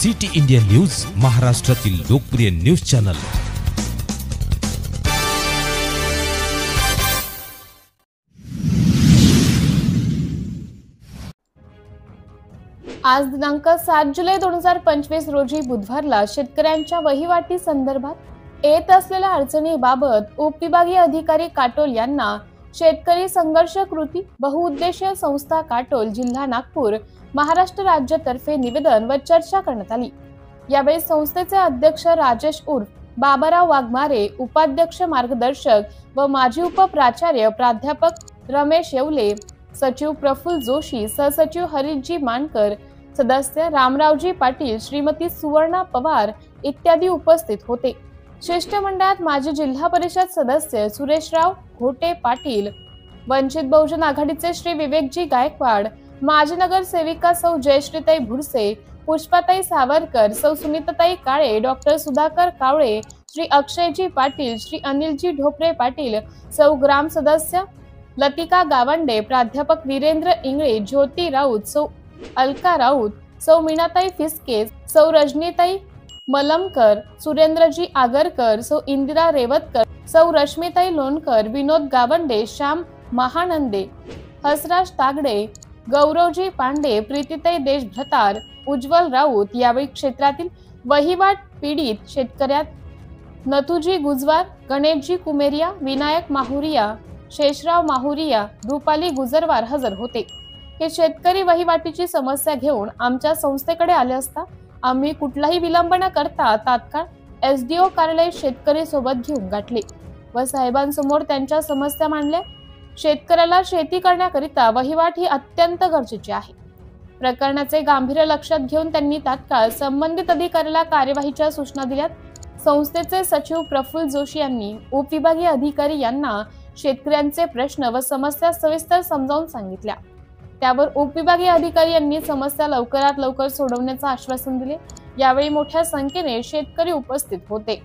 City India news, महाराष्ट्रातील लोकप्रिय news channel. आज दिनांक 7 जुलै 2025 रोजी बुधवारला शेतकऱ्यांच्या वहिवाटी संदर्भात येत असलेल्या अडचणीबाबत उपविभागीय अधिकारी काटोल यांना शेतकरी संघर्ष कृती बहुउद्देशीय संस्था काटोल जिल्हा नागपूर महाराष्ट्र राज्यातर्फे निवेदन व चर्चा करण्यात आली। यावेळी संस्थेचे अध्यक्ष राजेश उर्फ बाबाराव वाघमारे, उपाध्यक्ष मार्गदर्शक व माजी उपप्राचार्य प्राध्यापक रमेश येवले, सचिव प्रफुल्ल जोशी, सहसचिव हरीशजी मानकर, सदस्य रामरावजी पाटील, श्रीमती सुवर्णा पवार इत्यादी उपस्थित होते। शिष्टमंडळात माजी जिल्हा परिषद सदस्य सुरेशराव घोटे पाटील, वंचित बहुजन आघाडीचे श्री विवेकजी गायकवाड, माजी नगरसेविका सौ जयश्रीताई भुडसे, पुष्पाताई सावरकर, सौ सुनीताताई काळे, डॉक्टर सुधाकर कावळे, श्री अक्षयजी पाटील, श्री अनिलजी ढोपरे पाटील, सौ ग्राम सदस्य लतिका गावंडे, प्राध्यापक वीरेंद्र इंगळे, ज्योती राऊत, सौ अलका राऊत, सौ मीनाताई फिसके, सौ रजनीताई मलमकर, सुरेंद्रजी आगरकर, सौ इंदिरा रेवतकर, सौ रश्मीताई लोणकर, विनोद गावंडे, श्याम महानंदे, हसराज तागडे, गौरवजी पांडे, प्रीतीताई देशभ्रतार, उज्ज्वल राऊत यावेळी क्षेत्रातील वहिवाट पीडित शेतकऱ्यात नथुजी गुजवार, गणेशजी कुमेरिया, विनायक माहुरिया, शेषराव माहुरिया, रूपाली गुजरवार हजर होते। हे शेतकरी वहिवाटीची समस्या घेऊन आमच्या संस्थेकडे आले असता आम्ही कुठलाही विलंब न करता तात्काळ एसडीओ कार्यालय शेतकरी सोबत घेऊन गाठले व साहेबांसमोर त्यांच्या समस्या मांडल्या। शेतकऱ्याला शेती करण्याकरिता वहिवाट ही अत्यंत गरजेची आहे। प्रकरणाचे गांभीर्य लक्षात घेऊन त्यांनी तात्काळ संबंधित अधिकाऱ्याला कार्यवाहीच्या सूचना दिल्यात। संस्थेचे सचिव प्रफुल्ल जोशी यांनी उपविभागीय अधिकारी यांना शेतकऱ्यांचे प्रश्न व समस्या सविस्तर समजावून सांगितल्या। त्यावर उपविभागीय अधिकारी यांनी समस्या लवकरात लवकर सोडवण्याचे आश्वासन दिले। यावेळी मोठ्या संख्येने शेतकरी उपस्थित होते।